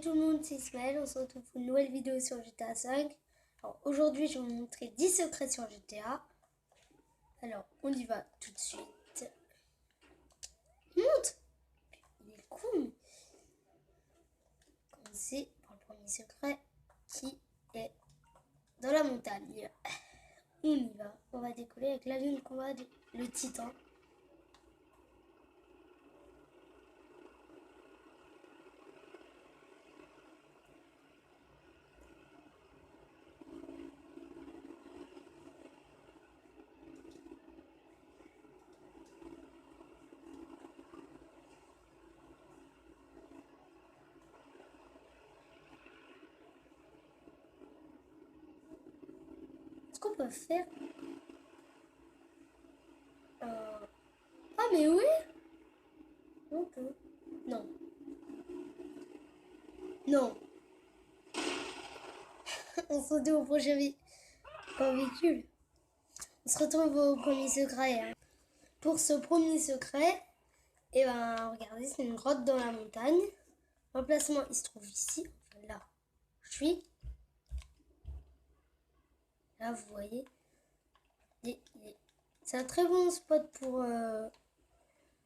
tout le monde, c'est Ismaël, on se retrouve pour une nouvelle vidéo sur GTA 5. Alors aujourd'hui je vais vous montrer 10 secrets sur GTA. Alors on y va tout de suite. Monte. Il est cool. Commencer par le premier secret qui est dans la montagne. On y va, on va décoller avec l'avion de combat, le Titan. Ce qu'on peut faire... Ah mais oui. On peut. Non. Non. On se retrouve au prochain véhicule. On se retrouve au premier secret. Hein. Pour ce premier secret, et ben regardez, c'est une grotte dans la montagne. L'emplacement, il se trouve ici. Enfin, là, je suis. Là, vous voyez. C'est un très bon spot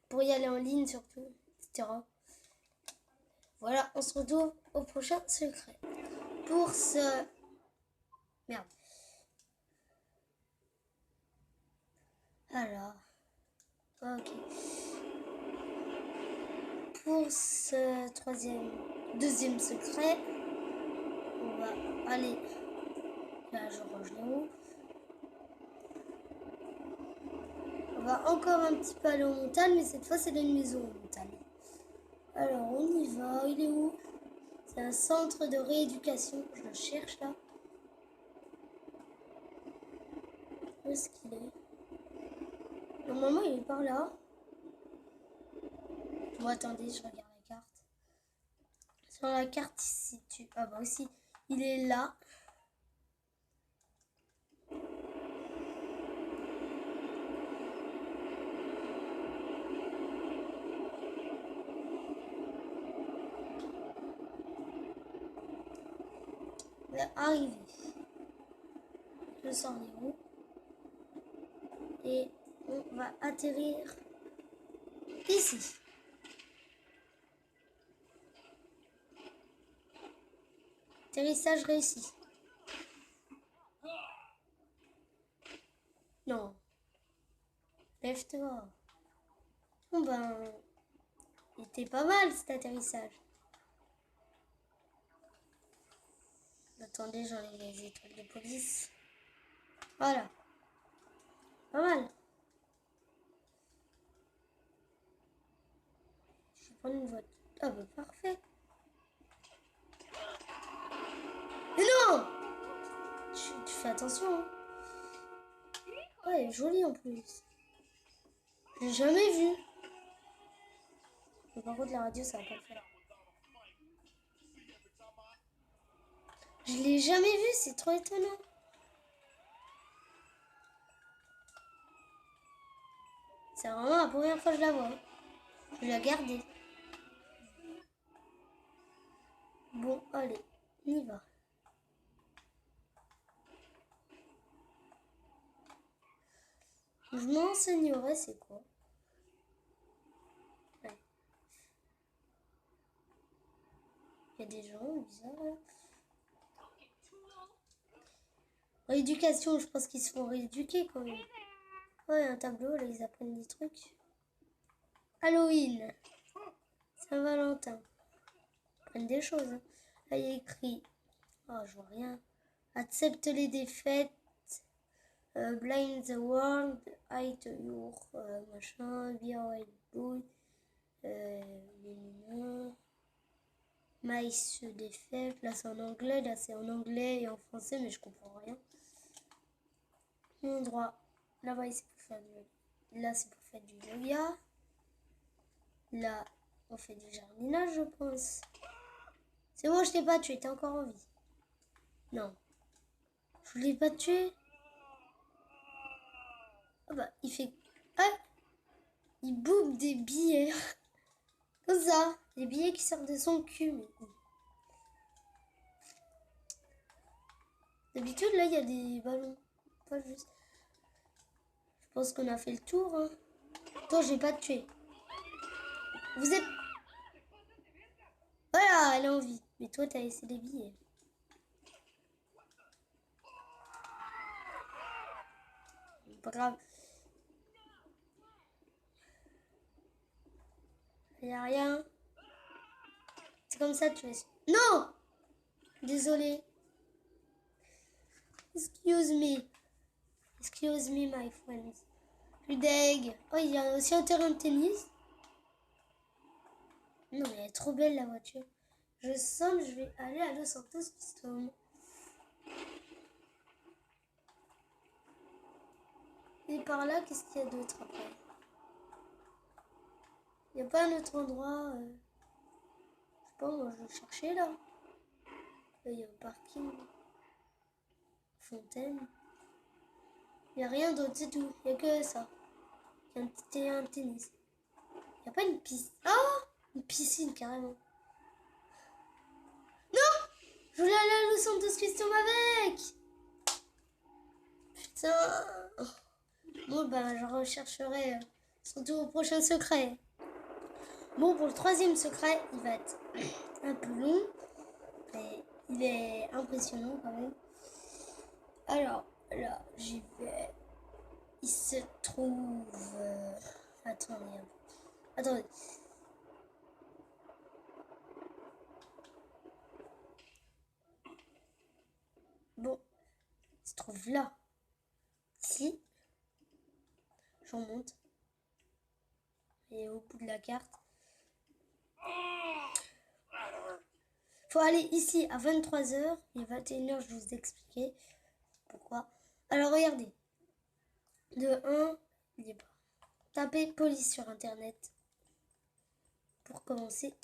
pour y aller en ligne surtout, etc. Voilà, on se retrouve au prochain secret. Pour ce... Merde. Alors... Ok. Pour ce deuxième secret, on va aller... Là, je range les roues. On va encore un petit peu aller en montagne, mais cette fois, c'est une maison en montagne. Alors, on y va. Il est où? C'est un centre de rééducation. Je le cherche, là. Où est-ce qu'il est? Normalement, il est par là. Bon, attendez, je regarde la carte. Sur la carte, il se situe... Ah bah aussi, il est là. On va arriver. Je sors les roues. Et on va atterrir ici. Atterrissage réussi. Non. Lève-toi. Bon ben, il était pas mal cet atterrissage. Attendez, j'enlève les étoiles de police. Voilà. Pas mal. Je vais prendre une voiture. Ah bah parfait. Mais non! Tu fais attention. Hein. Ouais, elle est jolie en plus. Je l'ai jamais vue. Mais par contre, la radio, ça va pas le faire. Je l'ai jamais vue, c'est trop étonnant. C'est vraiment la première fois que je la vois. Je vais la garder. Bon, allez, on y va. Je m'enseignerai, c'est quoi? Ouais. Il y a des gens bizarres. Rééducation, je pense qu'ils se font rééduquer quand même. Ouais, un tableau, là, ils apprennent des trucs. Halloween. Saint-Valentin. Ils apprennent des choses. Hein. Là, il y a écrit. Oh, je vois rien. Accepte les défaites. Blind the world. Hide your machin. Be a white boy. Maïs se défaite. Là, c'est en anglais. Là, c'est en anglais et en français, mais je comprends rien. Mon droit. Là-bas, c'est pour faire du... Là, c'est pour faire du yoga. Là, on fait du jardinage, je pense. C'est bon, je t'ai pas tué, t'es encore en vie. Non. Je l'ai pas tué. Ah bah, il fait... Ah, il bouffe des billets. Comme ça. Des billets qui sortent de son cul. Mais... D'habitude, là, il y a des ballons. Pas juste. Je pense qu'on a fait le tour. Hein. Toi, je vais pas te tuer. Vous êtes... Voilà, elle a envie. Mais toi, t'as laissé des billets. Pas grave. Il n'y a rien. C'est comme ça, tu fais. Non! Désolé. Excuse me. Excuse me, my friends. Je suis deg. Oh, il y a aussi un terrain de tennis. Non, mais elle est trop belle, la voiture. Je sens que je vais aller à Los Santos Piston. Et par là, qu'est-ce qu'il y a d'autre après? Il n'y a pas un autre endroit. Je sais pas, moi je vais chercher là. Là, il y a un parking. Fontaine. Il n'y a rien d'autre, c'est tout. Il n'y a que ça. Il y a un petit terrain de tennis. Il n'y a pas une piste. Oh! Une piscine carrément. Non! Je voulais aller à Los Santos Piston avec! Putain! Bon, ben, je rechercherai surtout au prochain secret. Bon, pour le troisième secret, il va être un peu long, mais il est impressionnant quand même. Alors, là, j'y vais. Il se trouve... Attendez. Attendez. Bon, il se trouve là. Ici. Je remonte. Et au bout de la carte. Faut aller ici à 23h et 21h, je vous expliquer pourquoi. Alors regardez. De 1, il n'y est pas. Tapez police sur internet. Pour commencer.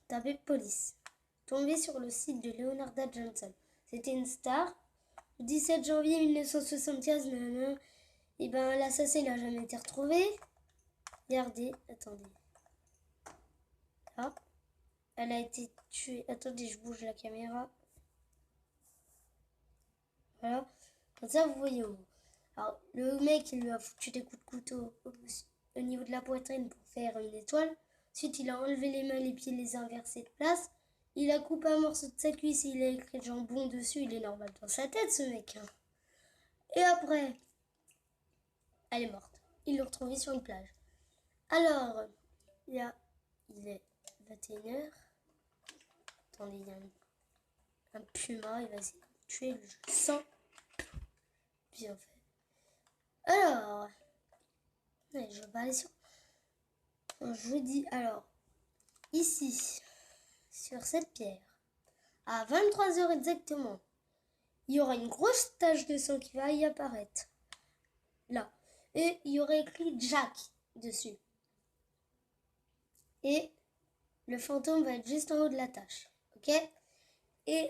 Tapez police. Tombez sur le site de Leonarda Johnson. C'était une star. Le 17 janvier 1975, et ben l'assassin n'a jamais été retrouvé. Regardez, attendez. Là, elle a été tuée. Attendez, je bouge la caméra. Voilà. Comme ça, vous voyez. Alors, le mec, il lui a foutu des coups de couteau au niveau de la poitrine pour faire une étoile. Ensuite, il a enlevé les mains, les pieds, les a inversés de place. Il a coupé un morceau de sa cuisse et il a écrit jambon dessus. Il est normal dans sa tête, ce mec. Hein. Et après, elle est morte. Il l'a retrouvée sur une plage. Alors, il est 21h. Attendez, il y a un puma. Il va essayer de tuer le jeu sans. Bien fait. Alors, je vais pas aller sur. Je vous dis, alors, ici, sur cette pierre, à 23h exactement, il y aura une grosse tache de sang qui va y apparaître. Là. Et il y aurait écrit Jack dessus. Et le fantôme va être juste en haut de la tache. Ok? Et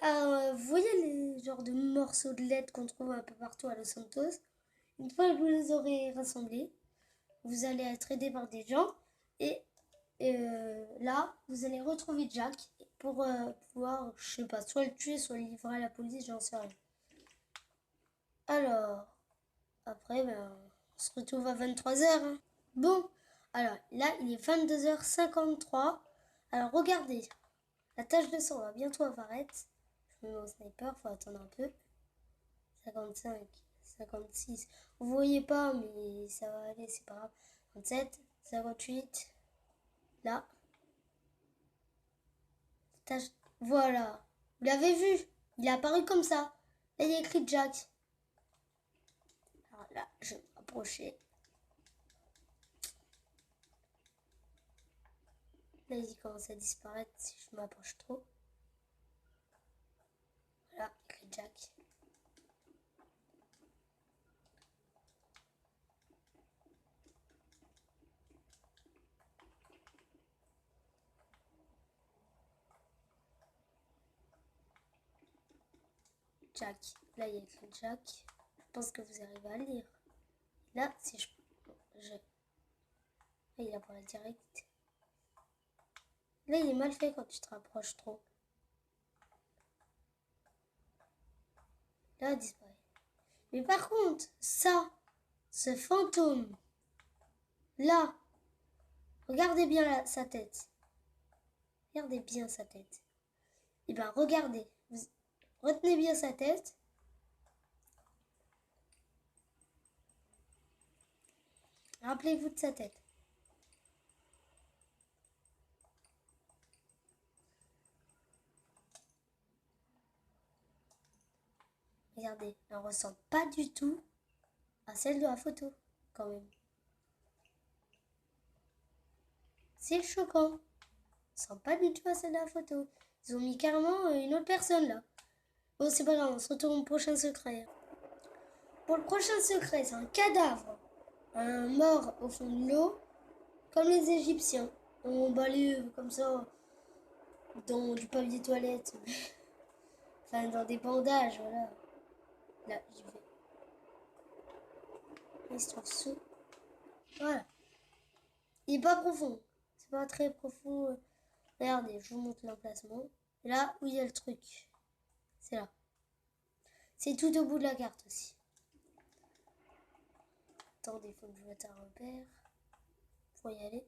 vous voyez les genres de morceaux de lettres qu'on trouve un peu partout à Los Santos. Une fois que vous les aurez rassemblés, vous allez être aidé par des gens. Et là, vous allez retrouver Jack pour pouvoir, je sais pas, soit le tuer, soit le livrer à la police, j'en sais rien. Alors, après, ben, on se retrouve à 23h. Hein. Bon, alors là, il est 22h53. Alors, regardez, la tache de sang va bientôt apparaître. Je me mets au sniper, faut attendre un peu. 55, 56. Vous voyez pas, mais ça va aller, c'est pas grave. 57, 58. Là. Tache. Voilà. Vous l'avez vu? Il est apparu comme ça. Là, il y a écrit Jack. Alors là, je vais m'approcher. Là, il commence à disparaître si je m'approche trop. Voilà, écrit Jack. Jack. Là, il y a écrit Jack. Je pense que vous arrivez à le lire. Là, si je... Là, il apparaît direct. Là, il est mal fait quand tu te rapproches trop. Là, il disparaît. Mais par contre, ça, ce fantôme, là, regardez bien sa tête. Regardez bien sa tête. Et bien, regardez. Retenez bien sa tête. Rappelez-vous de sa tête. Regardez, elle ne ressemble pas du tout à celle de la photo, quand même. C'est choquant. Elle ne ressemble pas du tout à celle de la photo. Ils ont mis carrément une autre personne là. Bon, c'est pas grave, on se retrouve au prochain secret. Pour le prochain secret, c'est un cadavre. Un mort au fond de l'eau, comme les Égyptiens. On balait comme ça dans du papier toilette. Enfin, dans des bandages, voilà. Là, j'y vais. Il se trouve sous. Voilà. Il est pas profond. C'est pas très profond. Regardez, je vous montre l'emplacement. Là où il y a le truc. C'est là. C'est tout au bout de la carte aussi. Attendez, il faut que je mette un repère. Faut y aller.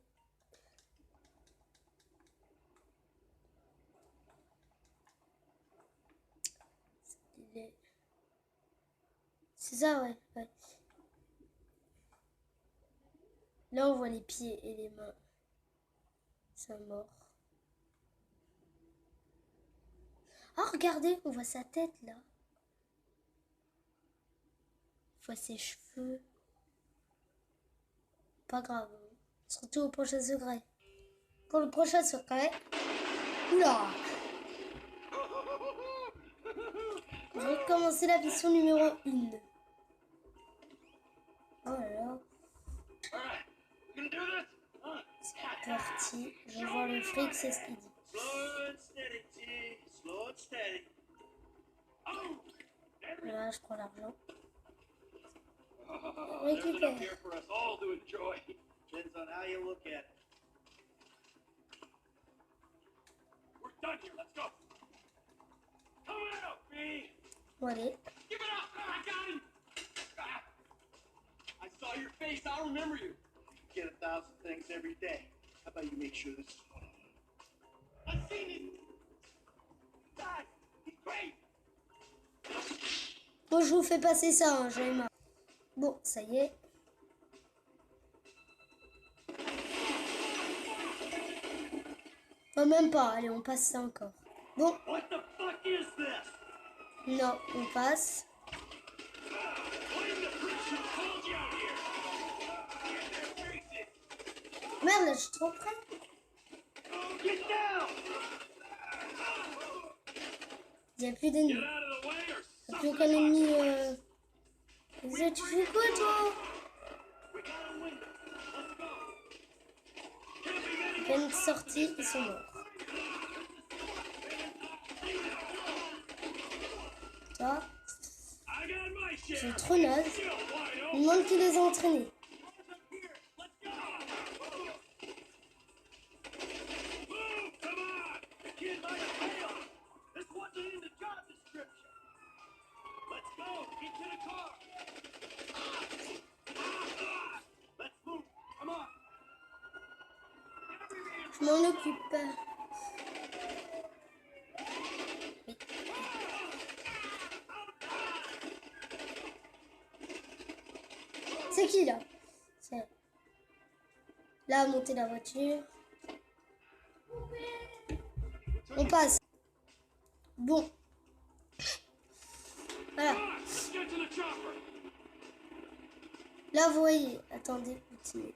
C'est ça, ouais. Là, on voit les pieds et les mains. C'est mort. Ah, regardez, on voit sa tête, là. On voit ses cheveux. Pas grave. Surtout au prochain secret. Pour le prochain secret... Oula! On va recommencer la mission numéro 1. Oh là là. C'est parti. Je vais voir le fric, c'est ce qu'il dit. Là, je prends l'argent. Récupère. Bon, allez. I saw your face. I remember you. You get 1,000 things every day. How about you make sure this is one of them? I've seen it. God, he's great. Bon, je vous fais passer ça, hein, j'en ai marre. Bon, ça y est. Oh, même pas. Allez, on passe ça encore. Bon. What the fuck is this? Non, on passe. Merde, là, je suis trop près. Il n'y a plus d'ennemis. Il n'y a plus aucun ennemi. Tu fais quoi, toi? À peine sortis, ils sont morts. Toi, c'est trop naze. Il manque qui les a entraînés. Je m'en occupe. C'est qui là? C'est là, monter la voiture. On passe. Bon. Voilà. Là, vous voyez. Attendez, continuez.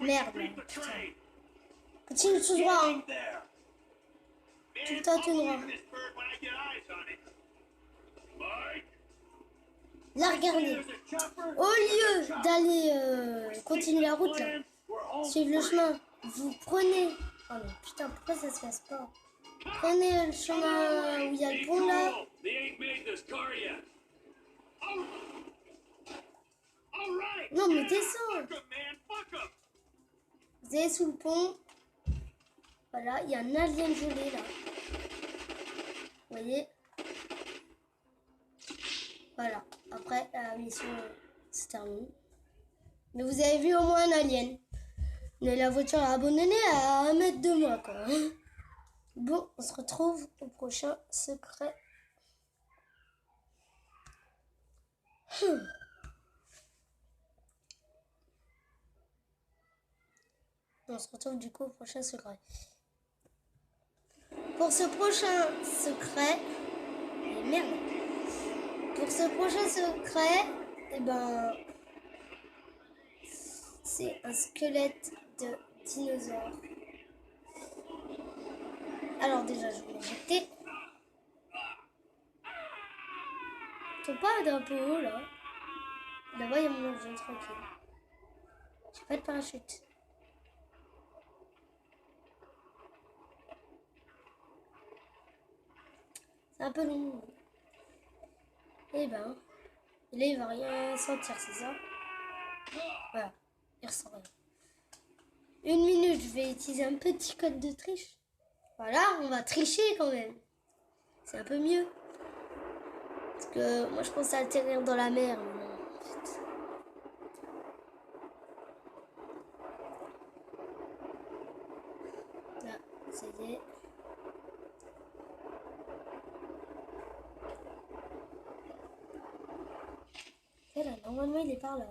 Merde, putain. Continue tout droit, hein. Tout le temps tout droit. Là, regardez. Au lieu d'aller continuer la route, là, suivre le chemin, vous prenez... Oh mais putain, pourquoi ça se passe pas? Prenez le chemin où il y a le pont, là. Non, mais descends. Vous allez sous le pont. Voilà, il y a un alien gelé là. Vous voyez? Voilà. Après, la mission se termine. Mais vous avez vu au moins un alien. Mais la voiture a abandonné à 1 mètre de moi, quoi. Bon, on se retrouve au prochain secret. On se retrouve du coup au prochain secret. Pour ce prochain secret... Et merde. Pour ce prochain secret, eh ben... c'est un squelette de dinosaure. Alors déjà, je vais l'éjecter. Ils sont pas d'un peu haut, là. Là-bas, il y a mon avion, tranquille. J'ai pas de parachute. C'est un peu long. Eh ben, là, il va rien sentir, c'est ça? Voilà, il ressent rien. 1 minute, je vais utiliser un petit code de triche. Voilà, on va tricher quand même. C'est un peu mieux. Parce que moi, je pensais atterrir dans la mer. Mais non, en fait. Là, ça y est. Et là, normalement, il est par là.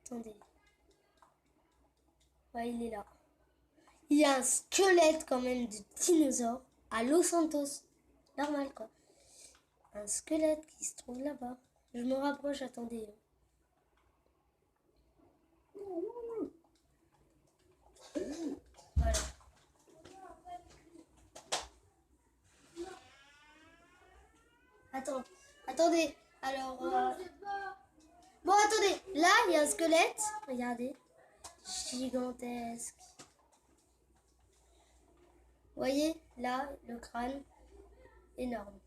Attendez. Ouais, il est là. Il y a un squelette quand même de dinosaure à Los Santos. Normal, quoi. Un squelette qui se trouve là-bas. Je me rapproche, attendez. Voilà. Attendez. Alors, bon, attendez. Là, il y a un squelette. Regardez. Gigantesque. Vous voyez, là, le crâne. Énorme.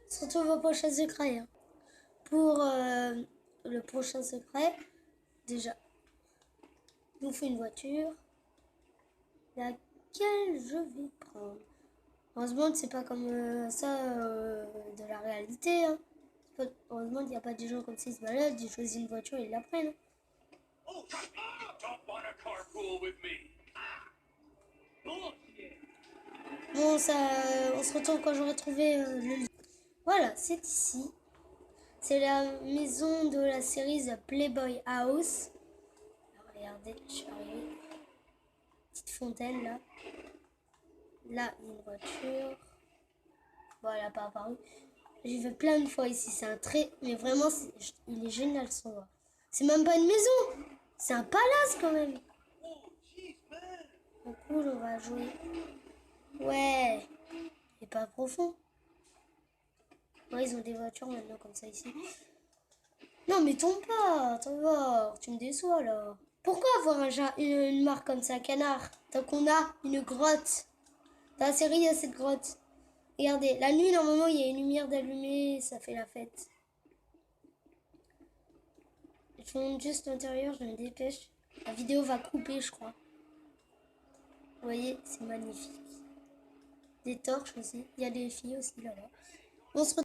On se retrouve au prochain secret. Hein. Pour le prochain secret, déjà, je vous fais une voiture. Laquelle je vais prendre. Heureusement, c'est pas comme ça de la réalité. Hein. Heureusement, il n'y a pas des gens comme ça, ils se baladent, ils choisissent une voiture et ils la prennent. Bon, ça, on se retrouve quand j'aurai trouvé le lit. Voilà, c'est ici. C'est la maison de la série The Playboy House. Alors, regardez, je suis arrivée. Petite fontaine là. Là, il y a une voiture. Bon, elle n'a pas apparu. J'y vais plein de fois ici. C'est un très... Mais vraiment, il est génial ce endroit. C'est même pas une maison. C'est un palace quand même. Donc, cool, on va jouer. Ouais. Et pas profond. Ouais, ils ont des voitures maintenant comme ça ici. Non, mais tombe pas. T'en vas. Tu me déçois là. Pourquoi avoir une marque comme ça, canard? Tant qu'on a une grotte. Dans la série, il y a cette grotte. Regardez, la nuit, normalement, il y a une lumière d'allumée, ça fait la fête. Je monte juste l'intérieur, je me dépêche. La vidéo va couper, je crois. Vous voyez, c'est magnifique. Des torches aussi. Il y a des filles aussi là-bas. On se retrouve